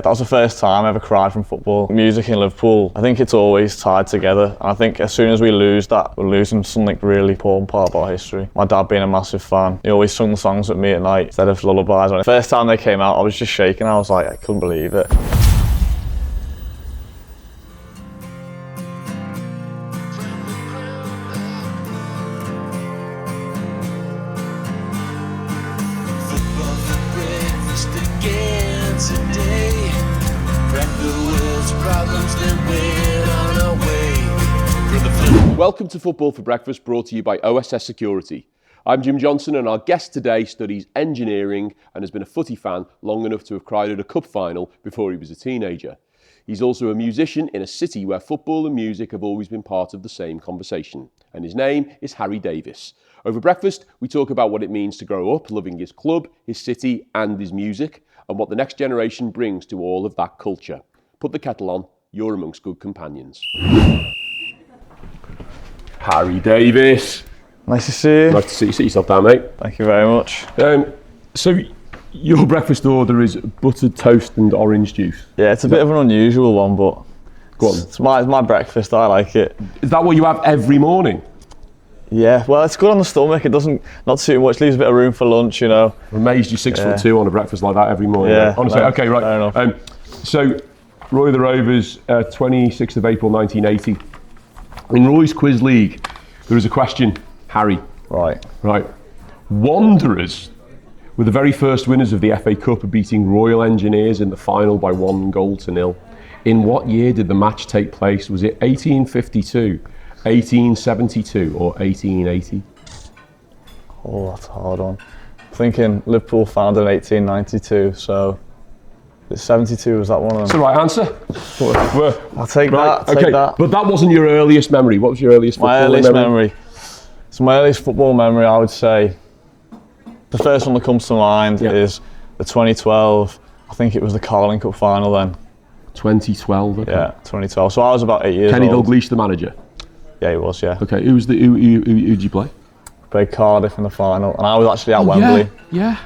That was the first time I ever cried from football. Music in Liverpool, I think it's always tied together. And I think as soon as we lose that, we're losing something really important part of our history. My dad being a massive fan, he always sung the songs with me at night instead of lullabies. The first time they came out, I was just shaking. I was like, I couldn't believe it. Welcome to Football for Breakfast, brought to you by OSS Security. I'm Jim Johnson, and our guest today studies engineering and has been a footy fan long enough to have cried at a cup final before he was a teenager. He's also a musician in a city where football and music have always been part of the same conversation, and his name is Harry Davies. Over breakfast, we talk about what it means to grow up loving his club, his city and his music, and what the next generation brings to all of that culture. Put the kettle on, you're amongst good companions. Harry Davies. Nice to see you. Nice to see you. Sit yourself down, mate. Thank you very much. So your breakfast order is buttered toast and orange juice? Yeah, it's a bit of an unusual one, but go on. It's my breakfast, I like it. Is that what you have every morning? Yeah, well, it's good on the stomach. It doesn't, not too much, leaves a bit of room for lunch, you know. I'm amazed you're 6'2" on a breakfast like that every morning. Yeah. Honestly, no, okay, right. Fair enough. So, Roy of the Rovers, 26th of April 1980. In Roy's Quiz League, there is a question, Harry. Right. Wanderers were the very first winners of the FA Cup, beating Royal Engineers in the final by 1-0. In what year did the match take place? Was it 1852, 1872 or 1880? Oh, that's a hard one. I'm thinking Liverpool founded in 1892, so 72, was that one of them? That's the right answer. I'll take that, take that. But that wasn't your earliest memory. What was your earliest football memory? My earliest memory. So my earliest football memory, I would say, the first one that comes to mind is the 2012, I think it was the Carabao Cup final then. 2012, okay. Yeah, 2012. So I was about 8 years Kenny old. Dalglish, the manager? Yeah, he was, yeah. Okay, who did you play? Played Cardiff in the final, and I was actually at Wembley. Yeah.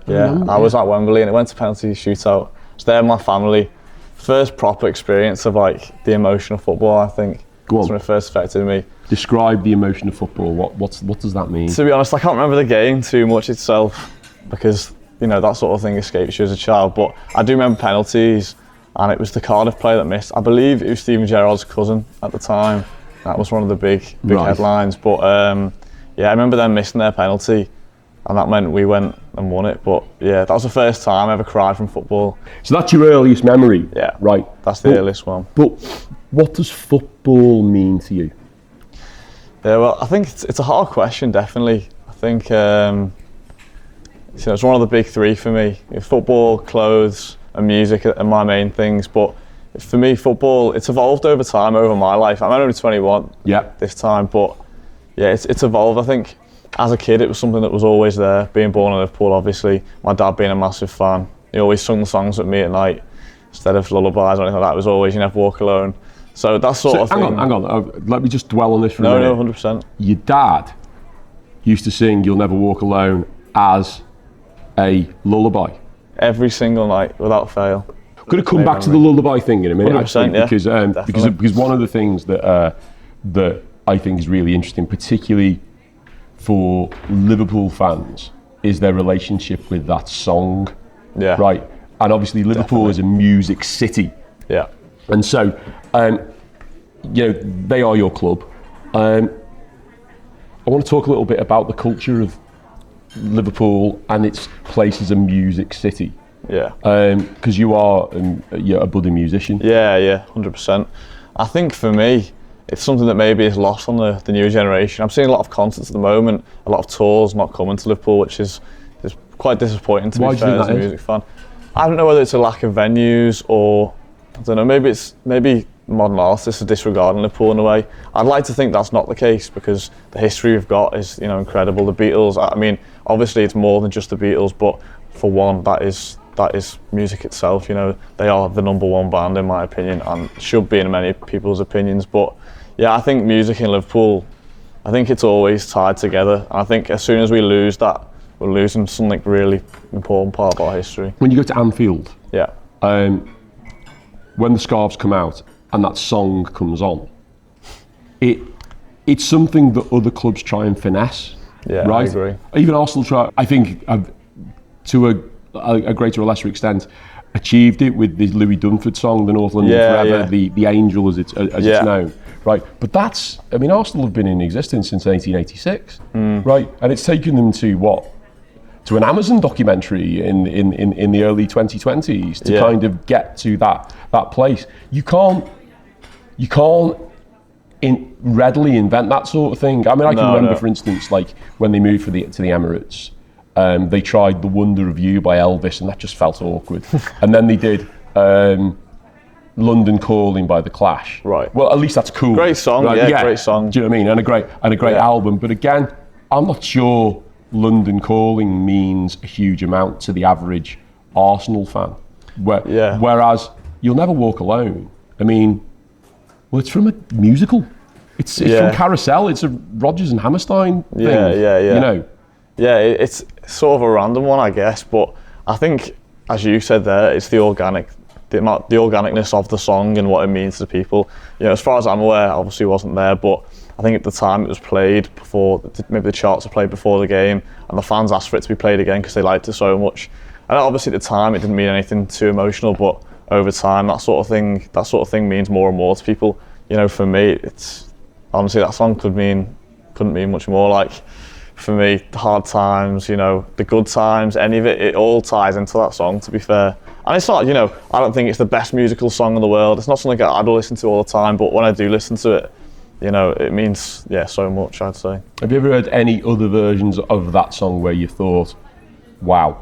I was at Wembley, and it went to penalty shootout. I was there with my family. First proper experience of like the emotion of football, I think. Go on. That's when it first affected me. Describe the emotion of football. What does that mean? To be honest, I can't remember the game too much itself because, you know, that sort of thing escapes you as a child. But I do remember penalties, and it was the Cardiff player that missed. I believe it was Steven Gerrard's cousin at the time. That was one of the big headlines. But yeah, I remember them missing their penalty, and that meant we went and won it. But yeah, that was the first time I ever cried from football. So that's your earliest memory? Yeah. Right. That's the earliest one. But what does football mean to you? Yeah, well, I think it's a hard question, definitely. I think it's one of the big three for me. Football, clothes and music are my main things. But for me, football, it's evolved over time, over my life. I'm only 21 this time, but yeah, it's evolved. I think as a kid, it was something that was always there. Being born in Liverpool, obviously, my dad being a massive fan, he always sung the songs with me at night instead of lullabies or anything like that. It was always, you never walk alone. So that sort of thing. Hang on. Let me just dwell on this for a minute. No, 100%. Your dad used to sing "You'll Never Walk Alone" as a lullaby. Every single night, without fail. I'm going to come back to the lullaby thing in a minute, actually, yeah, because one of the things that I think is really interesting, particularly for Liverpool fans, is their relationship with that song. Yeah. Right. And obviously Liverpool is a music city. Yeah. And so, you know, they are your club. I want to talk a little bit about the culture of Liverpool and its place as a music city. Yeah. Because you're a budding musician. Yeah, 100%. I think for me, it's something that maybe is lost on the newer generation. I'm seeing a lot of concerts at the moment, a lot of tours not coming to Liverpool, which is quite disappointing to be fair as a music fan. I don't know whether it's a lack of venues or, I don't know, maybe modern artists are disregarding Liverpool in a way. I'd like to think that's not the case because the history we've got is, you know, incredible. The Beatles, I mean, obviously it's more than just the Beatles, but for one, that is music itself. You know, they are the #1 band in my opinion, and should be in many people's opinions. But yeah, I think music in Liverpool, I think it's always tied together. And I think as soon as we lose that, we're losing something really important part of our history. When you go to Anfield, yeah, when the scarves come out and that song comes on, it's something that other clubs try and finesse. Yeah, right? I agree. Even Arsenal try. I think to a greater or lesser extent achieved it with the Louis Dunford song, "The North London Forever," the Angel as it's known. Right, but Arsenal have been in existence since 1886, right? And it's taken them to an Amazon documentary in the early 2020s to kind of get to that place. You can't readily invent that sort of thing. I mean, I can remember, for instance, like when they moved to the Emirates, they tried "The Wonder of You" by Elvis, and that just felt awkward. And then they did "London Calling" by The Clash. Right. Well, at least that's cool. Great song, right? great song. Do you know what I mean? And a great album. But again, I'm not sure "London Calling" means a huge amount to the average Arsenal fan. Whereas "You'll Never Walk Alone," I mean, well, it's from a musical. It's from Carousel. It's a Rodgers and Hammerstein thing. Yeah. You know. Yeah, it's sort of a random one, I guess. But I think, as you said there, it's the organicness of the song and what it means to people. You know, as far as I'm aware, obviously wasn't there, but I think at the time it was played before, maybe the charts were played before the game, and the fans asked for it to be played again because they liked it so much. And obviously at the time it didn't mean anything too emotional, but over time that sort of thing means more and more to people. You know, for me, it's honestly, that song couldn't mean much more. Like, for me, the hard times, you know, the good times, any of it all ties into that song, to be fair. And it's not, you know, I don't think it's the best musical song in the world. It's not something I'd listen to all the time, but when I do listen to it, you know, it means, so much, I'd say. Have you ever heard any other versions of that song where you thought, wow?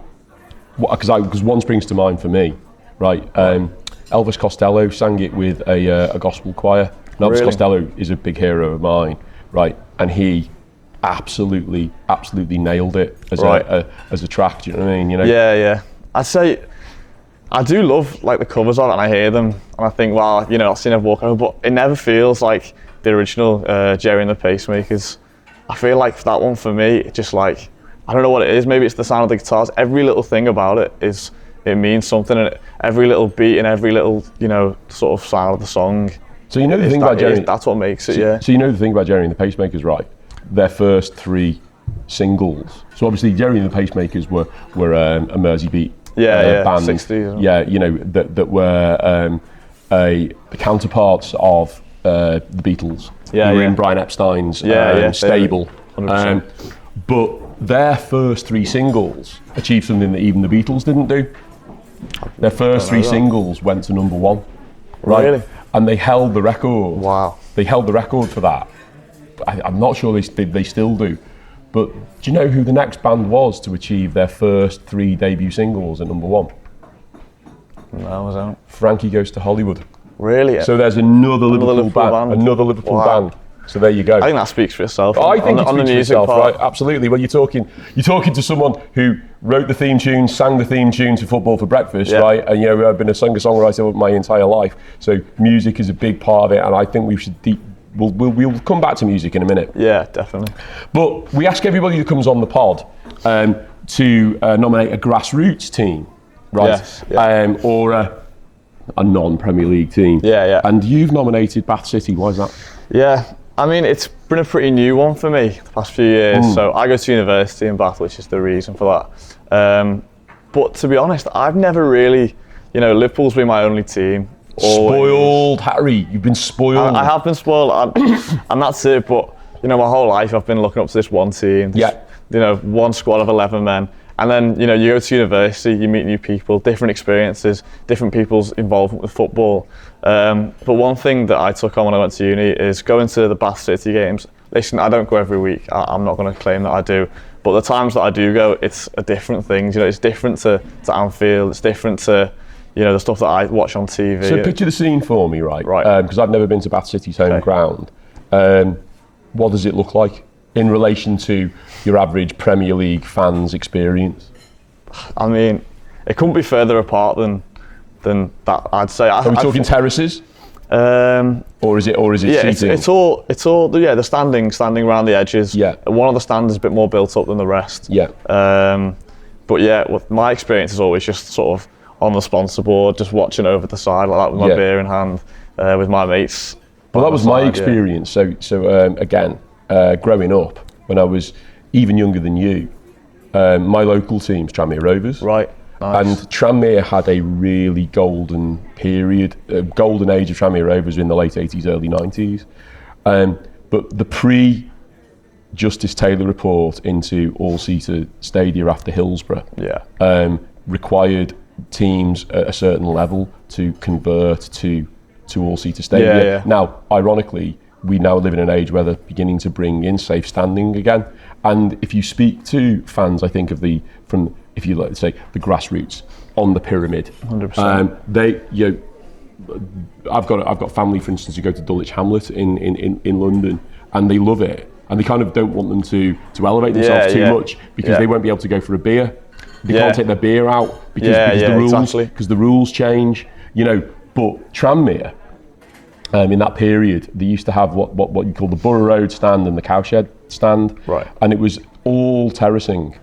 Because one springs to mind for me, right? Elvis Costello sang it with a gospel choir. And Elvis Costello is a big hero of mine, right? And he absolutely nailed it as a track. Do you know what I mean? You know? Yeah. I'd say I do love like the covers of it, and I hear them, and I think, wow, you know, I've seen it walk over, but it never feels like the original Gerry and the Pacemakers. I feel like that one for me, it just like, I don't know what it is. Maybe it's the sound of the guitars. Every little thing about it means something, and every little beat and every little, you know, sort of sound of the song. So you know the thing about Gerry, that's what makes it. So you know the thing about Gerry and the Pacemakers, right? Their first 3 singles. So obviously Gerry and the Pacemakers were a Mersey beat band. 60s. Yeah, you know, that were the counterparts of the Beatles. Who were in Brian Epstein's stable. But their first 3 singles achieved something that even the Beatles didn't do. Their first 3 singles went to number 1. Right? Really? And they held the record. Wow. They held the record for that. I'm not sure they still do. But do you know who the next band was to achieve their first 3 debut singles at number 1? No, I don't. Frankie Goes to Hollywood. Really? So there's another Liverpool band. Another Liverpool band. So there you go. I think that speaks for itself. I think it speaks for itself, right? Absolutely. Well, you're talking to someone who wrote the theme tune, sang the theme tune to Football for Breakfast, right? And you know, I've been a singer-songwriter my entire life, so music is a big part of it, and I think we should we'll come back to music in a minute. Yeah, definitely. But we ask everybody who comes on the pod to nominate a grassroots team, right? Yes, yeah. Or a non-Premier League team. Yeah. And you've nominated Bath City. Why is that? Yeah, I mean, it's been a pretty new one for me the past few years. So I go to university in Bath, which is the reason for that. But to be honest, I've never really, you know, Liverpool's been my only team. Spoiled, Harry. You've been spoiled. I have been spoiled, and that's it. But you know, my whole life I've been looking up to this one team. You know, one squad of 11 men. And then, you know, you go to university, you meet new people, different experiences, different people's involvement with football. But one thing that I took on when I went to uni is going to the Bath City games. Listen, I don't go every week. I'm not going to claim that I do. But the times that I do go, it's a different thing. You know, it's different to Anfield. It's different to, you know, the stuff that I watch on TV. So picture the scene for me, right? Because I've never been to Bath City's home ground. What does it look like in relation to your average Premier League fan's experience? I mean, it couldn't be further apart than that, I'd say. Are we talking terraces? Or is it seating? It's all the standing around the edges. Yeah. One of the stands is a bit more built up than the rest. Yeah. But yeah, my experience is always just sort of on the sponsor board, just watching over the side like that with my beer in hand, with my mates. Well, that was my experience. So again, growing up, when I was even younger than you, my local team's Tranmere Rovers. Right. Nice. And Tranmere had a really golden period, golden age of Tranmere Rovers in the late 80s, early 90s. But the pre-Justice Taylor report into all-seater stadia after Hillsborough required teams at a certain level to convert to all-seater stadia. Now, ironically, we now live in an age where they're beginning to bring in safe standing again. And if you speak to fans, I think if you like to say the grassroots on the pyramid, 100%. I've got family, for instance, who go to Dulwich Hamlet in London, and they love it, and they kind of don't want them to elevate themselves too much because they won't be able to go for a beer. They can't take their beer out because the rules change. But Tranmere, in that period, they used to have what you call the Borough Road stand and the Cowshed stand, right? And it was all terracing.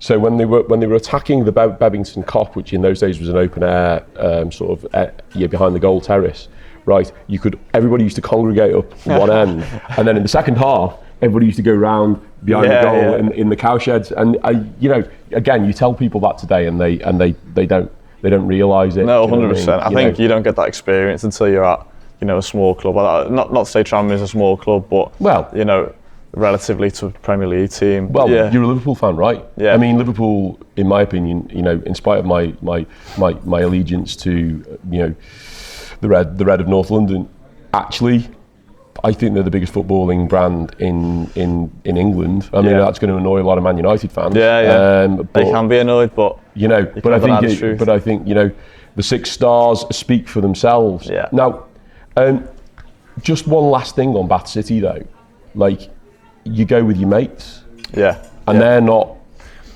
So when they were attacking the Bebbington Cop, which in those days was an open air behind the goal terrace, right? Everybody used to congregate up one end, and then in the second half, everybody used to go round behind the goal in the cowsheds. And again, you tell people that today, and they don't realise it. No, 100%. I think you don't get that experience until you're at a small club. Not to say Tranmere is a small club, but relatively to a Premier League team. Well, you're a Liverpool fan, right? Yeah. I mean, Liverpool, in my opinion, in spite of my allegiance to the red of North London, actually, I think they're the biggest footballing brand in England. I mean, that's going to annoy a lot of Man United fans. But they can be annoyed, but I think the 6 stars speak for themselves. Yeah. Now, just one last thing on Bath City though, you go with your mates. And they're not.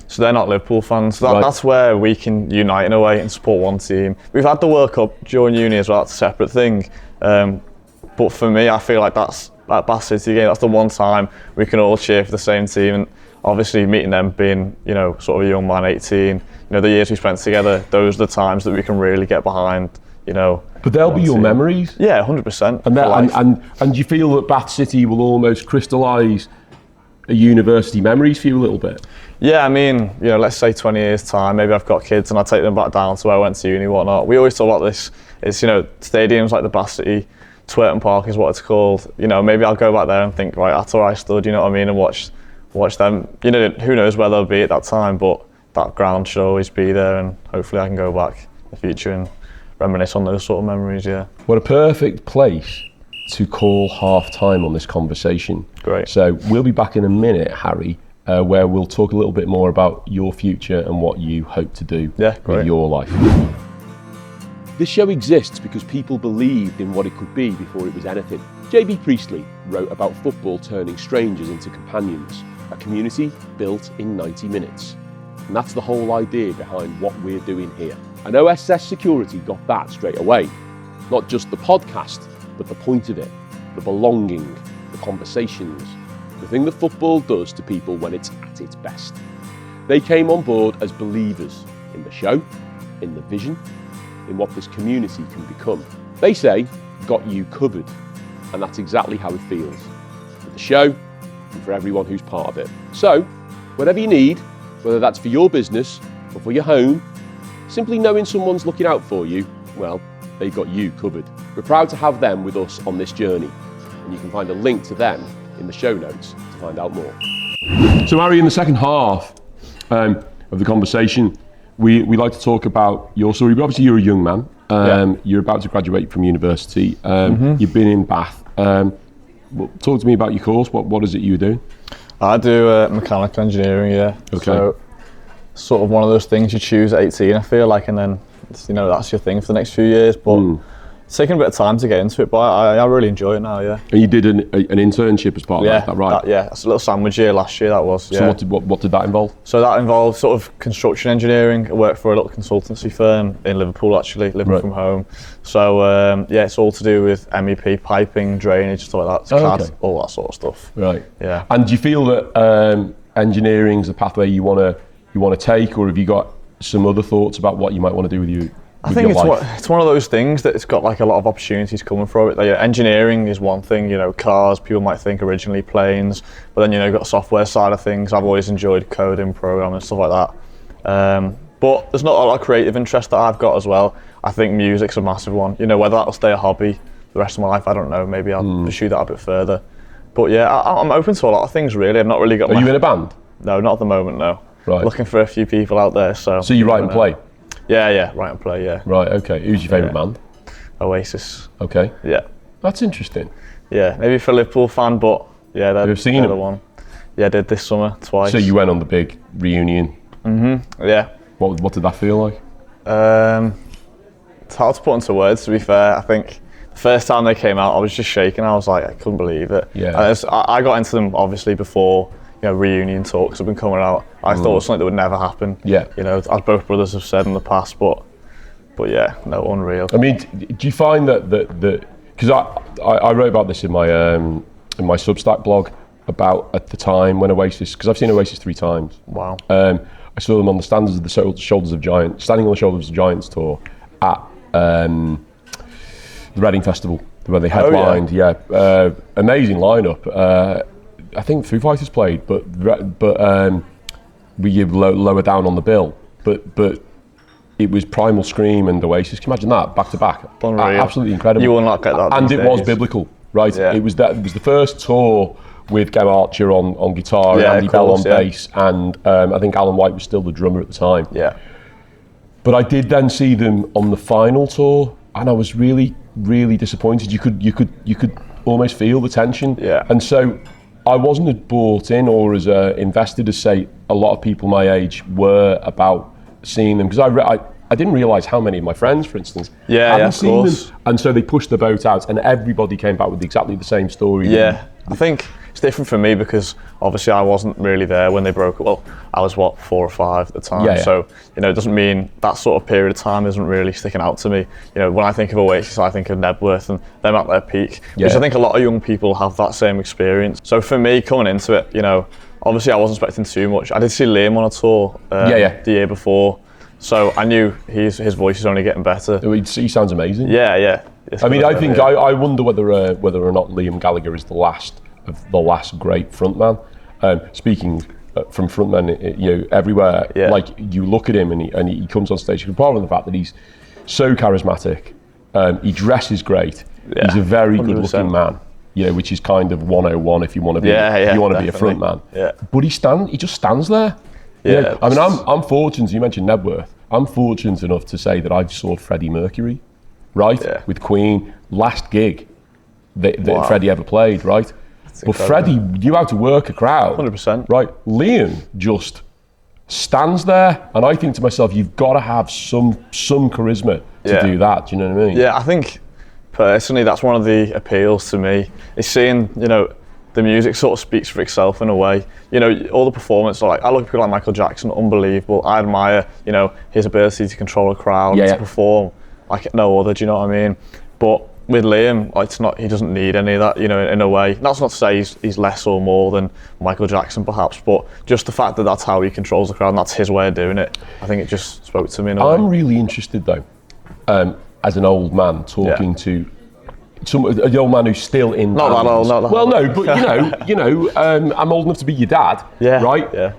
So they're not Liverpool fans. That's where we can unite in a way and support one team. We've had the World Cup during uni as well. That's a separate thing. But for me, I feel like that Bath City game, that's the one time we can all cheer for the same team. And obviously meeting them, being sort of a young man, 18, the years we spent together, those are the times that we can really get behind. But they'll be your memories. Yeah, 100%. And you feel that Bath City will almost crystallise a university memories for you a little bit? Yeah, I mean, let's say 20 years time, maybe I've got kids and I take them back down to where I went to uni and whatnot. We always talk about this. It's, stadiums like the Bath City, Twerton Park is what it's called. Maybe I'll go back there and think, right, that's where I stood, and watch them. Who knows where they'll be at that time, but that ground should always be there, and hopefully I can go back in the future and reminisce on those sort of memories, What a perfect place to call half time on this conversation. Great. So we'll be back in a minute, Harry, where we'll talk a little bit more about your future and what you hope to do with your life. This show exists because people believed in what it could be before it was anything. J.B. Priestley wrote about football turning strangers into companions, a community built in 90 minutes. And that's the whole idea behind what we're doing here. And OSS Security got that straight away. Not just the podcast, but the point of it, the belonging, the conversations, the thing that football does to people when it's at its best. They came on board as believers in the show, in the vision, in what this community can become. They say, got you covered. And that's exactly how it feels. For the show, and for everyone who's part of it. So, whatever you need, whether that's for your business or for your home, simply knowing someone's looking out for you, well, they've got you covered. We're proud to have them with us on this journey, and you can find a link to them in the show notes to find out more. So Harry, in the second half of the conversation, we like to talk about your story. Obviously you're a young man, you're about to graduate from university, you've been in Bath. Talk to me about your course. What is it you were doing? I do mechanical engineering, Okay. So sort of one of those things you choose at 18, I feel like, and then that's your thing for the next few years. But it's taken a bit of time to get into it, but I really enjoy it now, And you did an internship as part of that, is that right? That's a little sandwich year last year, that was. So what did that involve? So that involved sort of construction engineering. I worked for a little consultancy firm in Liverpool, actually, living from home. So it's all to do with MEP, piping, drainage, stuff like that, CAD, all that sort of stuff. Right. Yeah. And do you feel that engineering is a pathway you want to take, or have you got some other thoughts about what you might want to do with you? I think it's one of those things that it's got like a lot of opportunities coming from it. Like, engineering is one thing, cars, people might think originally planes, but then you've got the software side of things. I've always enjoyed coding, programming, stuff like that. But there's not a lot of creative interest that I've got as well. I think music's a massive one. Whether that'll stay a hobby the rest of my life, I don't know. Maybe I'll pursue that a bit further. But yeah, I'm open to a lot of things really. I've not really got. Are you in a band? No, not at the moment. No. Right. Looking for a few people out there. So you write and play? Yeah, write and play. Yeah. Right. Okay. Who's your favourite band? Oasis. Okay. Yeah. That's interesting. Yeah, maybe for a Liverpool fan, but yeah, they're the one. Yeah, I did this summer twice. So you went on the big reunion. Yeah. What did that feel like? It's hard to put into words, to be fair. I think the first time they came out, I was just shaking. I was like, I couldn't believe it. Yeah. I got into them obviously before reunion talks have been coming out. I thought it was something that would never happen. Yeah. As both brothers have said in the past, but yeah, no, unreal. I mean, do you find that because I wrote about this in my Substack blog about at the time when Oasis, because I've seen Oasis 3 times. Wow. I saw them on the stands of the Shoulders of Giants, standing on the Shoulders of Giants tour at the Reading Festival where they headlined. Amazing lineup. I think Foo Fighters played, but we were lower down on the bill. But it was Primal Scream and Oasis. Can you imagine that back to back? Unreal. Absolutely incredible. You will not get that. And it days. was biblical, right? Yeah. It was the first tour with Gem Archer on guitar, and Andy Bell on bass, and I think Alan White was still the drummer at the time. Yeah. But I did then see them on the final tour, and I was really, really disappointed. You could almost feel the tension. Yeah. And so I wasn't as bought in or as invested as say a lot of people my age were about seeing them, because I didn't realise how many of my friends, for instance, hadn't seen them, and so they pushed the boat out, and everybody came back with exactly the same story. Yeah, I think it's different for me because obviously I wasn't really there when they broke up. Well, I was 4 or 5 at the time, Yeah. so it doesn't mean that sort of period of time isn't really sticking out to me. When I think of Oasis, I think of Nebworth and them at their peak, which I think a lot of young people have that same experience. So for me, coming into it, obviously I wasn't expecting too much. I did see Liam on a tour the year before, so I knew his voice is only getting better. He sounds amazing. Yeah. I mean, I think I wonder whether or not Liam Gallagher is the last of the last great frontman. Speaking from frontmen, everywhere, like you look at him and he comes on stage. Apart from the fact that he's so charismatic, he dresses great. Yeah, he's a very 100%. Good-looking man. Which is kind of 101 if you want to be you want to be a frontman. Yeah. But he just stands there. Yeah. I mean, I'm fortunate. You mentioned Nebworth. I'm fortunate enough to say that I've saw Freddie Mercury, right, with Queen, last gig that Freddie ever played, right. But Freddie knew how to work a crowd. 100%. Right. Liam just stands there, and I think to myself, you've got to have some charisma to do that. Do you know what I mean? Yeah, I think personally that's one of the appeals to me. Is seeing the music sort of speaks for itself in a way. All the performance. I look at people like Michael Jackson, unbelievable. I admire his ability to control a crowd, to perform like no other. Do you know what I mean? But with Liam, it's not. He doesn't need any of that, in a way. That's not to say he's less or more than Michael Jackson, perhaps, but just the fact that that's how he controls the crowd and that's his way of doing it. I think it just spoke to me in a way. I'm really interested though, as an old man talking to an old man who's still in. Not that old. Well, no, but I'm old enough to be your dad, right? Yeah.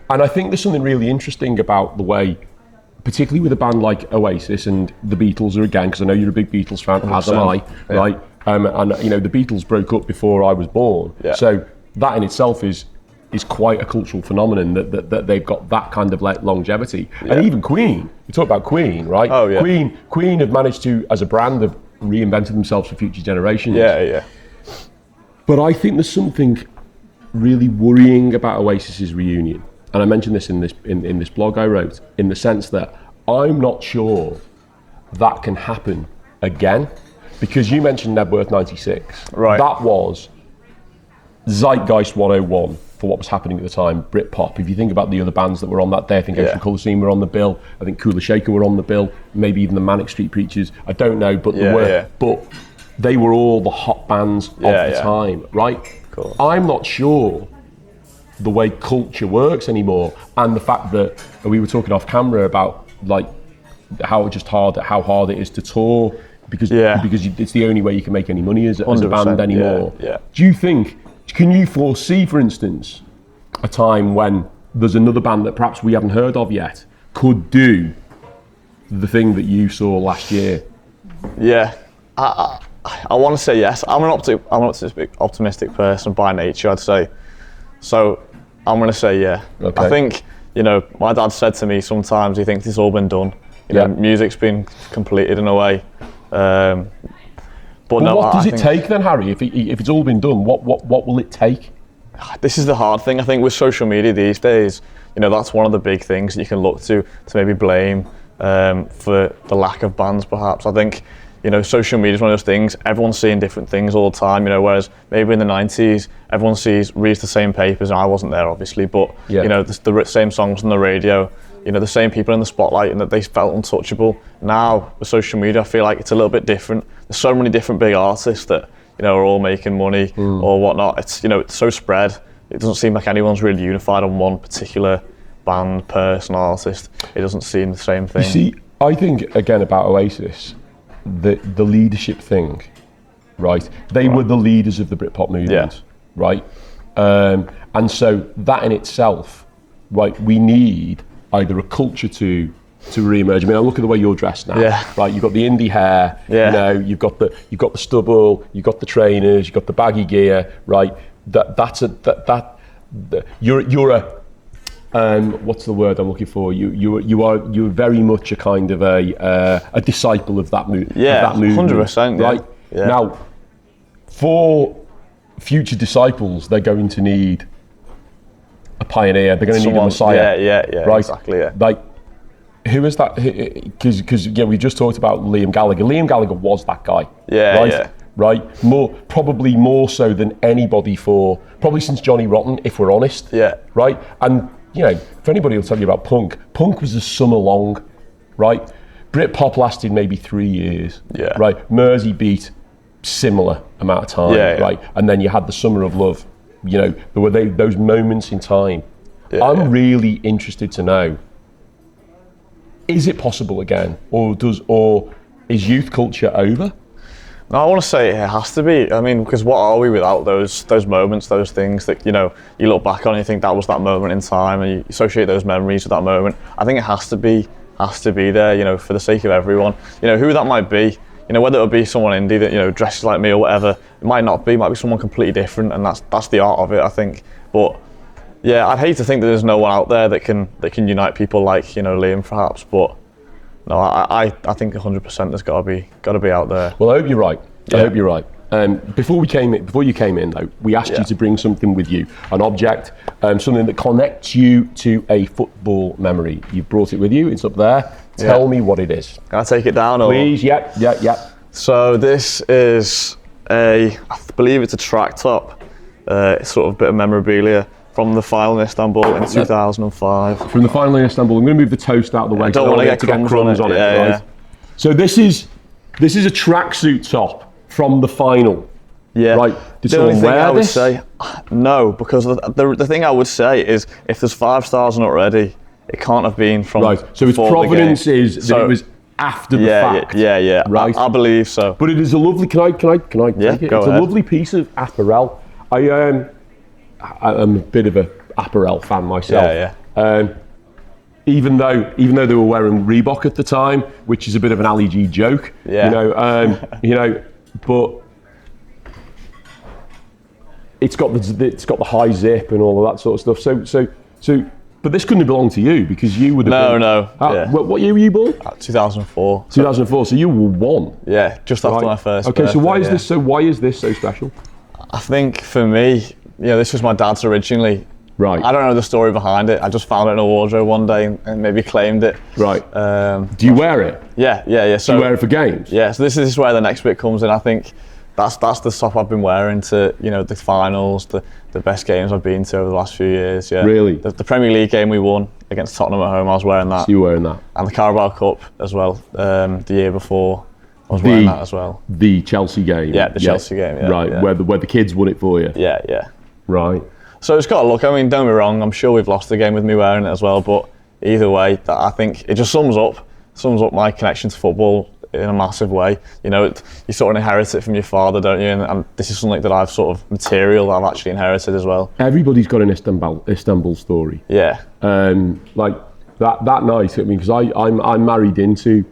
And I think there's something really interesting about the way, particularly with a band like Oasis and the Beatles, again, because I know you're a big Beatles fan, 100%. As am I, right? And the Beatles broke up before I was born, so that in itself is quite a cultural phenomenon that they've got that kind of longevity. And even Queen, you talk about Queen, right? Oh yeah. Queen have managed to, as a brand, have reinvented themselves for future generations. Yeah. But I think there's something really worrying about Oasis's reunion. And I mentioned this in this blog I wrote, in the sense that I'm not sure that can happen again, because you mentioned Nebworth 96. Right. That was Zeitgeist 101 for what was happening at the time, Britpop. If you think about the other bands that were on that day, I think Ocean Colour Scene were on the bill, I think Kula Shaker were on the bill, maybe even the Manic Street Preachers, I don't know, but they were. Yeah. But they were all the hot bands of the time, right? Cool. I'm not sure the way culture works anymore, and the fact that we were talking off camera about like how hard it is to tour because it's the only way you can make any money as a band anymore. Yeah. Can you foresee, for instance, a time when there's another band that perhaps we haven't heard of yet could do the thing that you saw last year? Yeah, I want to say yes. I'm an optimistic person by nature, I'd say. So I'm going to say yeah. Okay. I think, my dad said to me sometimes he thinks it's all been done. Music's been completed in a way. But no, what does it take then, Harry? If it's all been done, what will it take? This is the hard thing. I think with social media these days, that's one of the big things that you can look to maybe blame for the lack of bands. Perhaps I think social media is one of those things. Everyone's seeing different things all the time. Whereas maybe in the 90s, everyone reads the same papers, and I wasn't there obviously, but the same songs on the radio. The same people in the spotlight, and that they felt untouchable. Now with social media, I feel like it's a little bit different. There's so many different big artists that are all making money or whatnot. It's it's so spread. It doesn't seem like anyone's really unified on one particular band, person, artist. It doesn't seem the same thing. You see, I think again about Oasis, the leadership thing, right? They were the leaders of the Britpop movement, right? And so that in itself, right? We need either a culture to re-emerge. I mean, I look at the way you're dressed now. Yeah. Right, you've got the indie hair. Yeah. You've got the stubble. You've got the trainers. You've got the baggy gear. Right. You're a what's the word I'm looking for? You're very much a kind of a disciple of that movement. Yeah, 100%. Right. Yeah. Now, for future disciples, they're going to need a pioneer. They're going to need a messiah. Yeah. Right. Exactly. Yeah. Like, who is that? Because we just talked about Liam Gallagher. Liam Gallagher was that guy. Yeah. Right. Yeah. Right. Probably more so than anybody probably since Johnny Rotten, if we're honest. Yeah. Right. And if anybody will tell you about punk was a summer long. Right. Britpop lasted maybe 3 years. Yeah. Right. Mersey beat similar amount of time. Yeah. Right. And then you had the Summer of Love. There were those moments in time. Yeah, I'm really interested to know, is it possible again? Or is youth culture over? No, I want to say it has to be. I mean, because what are we without those moments, those things that, you look back on and you think that was that moment in time and you associate those memories with that moment. I think it has to be there, for the sake of everyone. Who that might be. Whether it'll be someone indie that, dresses like me or whatever, it might not be, it might be someone completely different, and that's the art of it, I think. But yeah, I'd hate to think that there's no one out there that can unite people like, Liam perhaps, but no, I think 100% there's got to be out there. Well, I hope you're right. Yeah. I hope you're right. Before you came in though, we asked you to bring something with you, an object, something that connects you to a football memory. You've brought it with you, it's up there. Tell me what it is. Can I take it down? Please, yeah. So this is I believe it's a track top. It's sort of a bit of memorabilia from the final in Istanbul in 2005. From the final in Istanbul. I'm going to move the toast out of the way. I don't want to get crumbs on it. Right? Yeah. So this is a tracksuit top from the final. Yeah. Right. Did the only someone thing wear I would this? say, no, because the thing I would say is if there's 5 stars not ready, it can't have been from. Right. So its provenance is that it was after the fact. Yeah. Right. I believe so. But it is a lovely. Can I take it? Go It's ahead. a lovely piece of apparel. I'm a bit of a apparel fan myself. Yeah. Even though they were wearing Reebok at the time, which is a bit of an Ali G joke. Yeah. But it's got the high zip and all of that sort of stuff. So. But this couldn't have belonged to you because you would have. No. What year were you born? 2004. 2004. So you were 1. Yeah, just after my first. Okay, birthday, so why is this so special? I think for me, this was my dad's originally. Right. I don't know the story behind it. I just found it in a wardrobe one day and maybe claimed it. Right. Do you wear it? Yeah. So do you wear it for games? Yeah. So this is where the next bit comes in. I think that's the top I've been wearing to the finals, the best games I've been to over the last few years. Yeah. Really? The Premier League game we won against Tottenham at home, I was wearing that. So you were wearing that. And the Carabao Cup as well. The year before, I was wearing that as well. The Chelsea game. Yeah, the Chelsea game. Yeah. Right. Yeah. Where the kids won it for you. Yeah. Right. So it's got to look, I mean, don't be wrong, I'm sure we've lost the game with me wearing it as well, but either way, I think it just sums up my connection to football in a massive way. You know, you sort of inherit it from your father, don't you? And this is something that I've sort of material that I've actually inherited as well. Everybody's got an Istanbul story. Yeah. Like that night, I mean, because I'm married into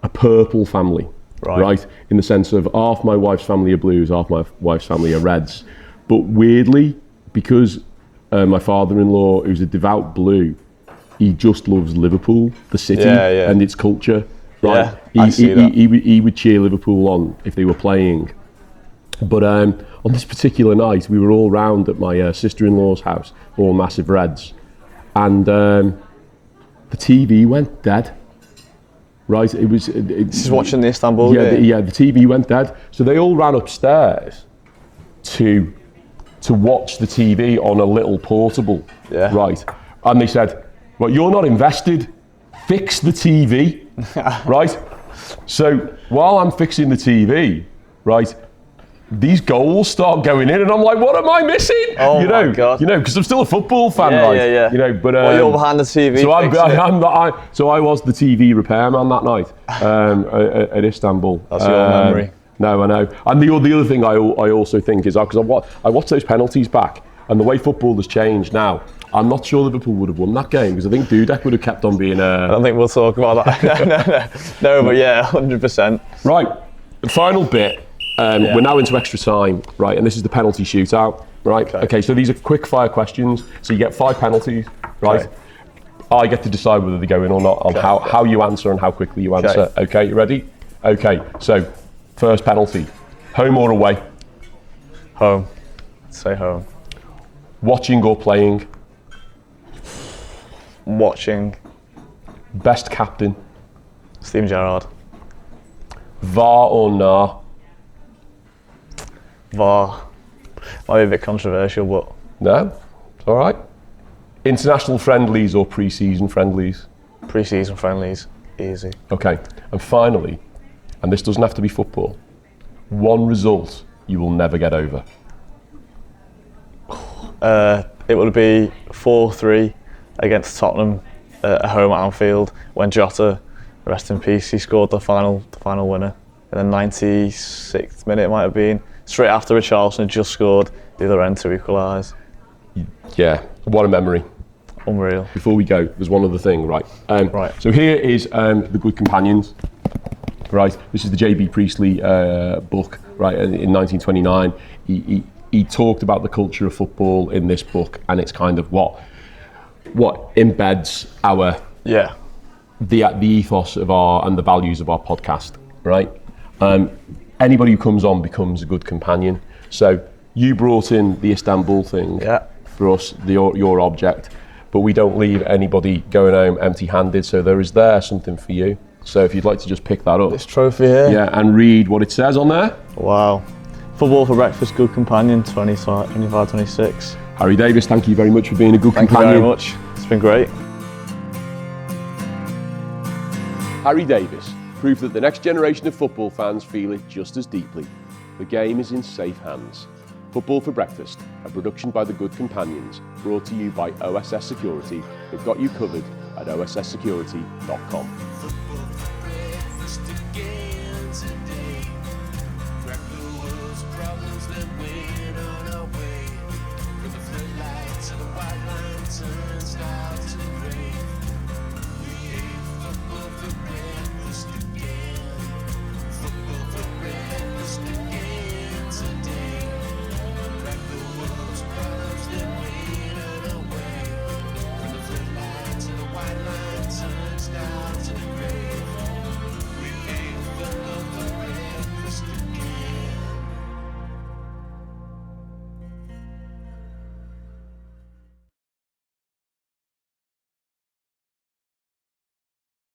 a purple family, right? In the sense of half my wife's family are Blues, half my wife's family are Reds. But weirdly, because my father-in-law, who's a devout Blue, he just loves Liverpool, the city, and its culture. Right? Yeah, he would cheer Liverpool on if they were playing. But on this particular night, we were all round at my sister-in-law's house, all massive Reds, and the TV went dead. Right? This is watching the Istanbul game? Yeah, the TV went dead. So they all ran upstairs to watch the TV on a little portable, right? And they said, well, you're not invested, fix the TV, right? So while I'm fixing the TV, right, these goals start going in and I'm like, what am I missing? Oh my God. You know, because I'm still a football fan, right? Yeah. You know, but you're behind the TV. So I was the TV repairman that night at Istanbul. That's your memory. No, I know. And the other thing I also think is, because I watched those penalties back, and the way football has changed now, I'm not sure Liverpool would have won that game, because I think Dudek would have kept on being I don't think we'll talk about that. No, but yeah, 100%. Right, the final bit, we're now into extra time, right, and this is the penalty shootout, right? Okay, so these are quick fire questions, so you get 5 penalties, right? I get to decide whether they go in or not, on how you answer and how quickly you answer. Okay, you ready? Okay, so first penalty, home or away? Home. Say home. Watching or playing? Watching. Best captain? Steven Gerrard. VAR or nah? VAR. Might be a bit controversial, but... No? It's all right. International friendlies or pre-season friendlies? Pre-season friendlies. Easy. Okay. And finally, and this doesn't have to be football, one result you will never get over. It would be 4-3 against Tottenham at home at Anfield when Jota, rest in peace, he scored the final winner. And then 96th minute it might have been, straight after Richarlison had just scored the other end to equalise. Yeah, what a memory. Unreal. Before we go, there's one other thing, right? Right. So here is The Good Companions, right? This is the J.B. Priestley book, right, in 1929. He talked about the culture of football in this book, and it's kind of what embeds the ethos of and the values of our podcast, right? Anybody who comes on becomes a good companion. So you brought in the Istanbul thing for us, your object, but we don't leave anybody going home empty-handed. So there is something for you. So if you'd like to just pick that up, this trophy here, and read what it says on there. Wow. Football for breakfast, good companion, 25-26. Harry Davies, thank you very much for being a good companion. Thank you very much. It's been great. Harry Davies, proof that the next generation of football fans feel it just as deeply. The game is in safe hands. Football for Breakfast, a production by The Good Companions, brought to you by OSS Security. They've got you covered at osssecurity.com.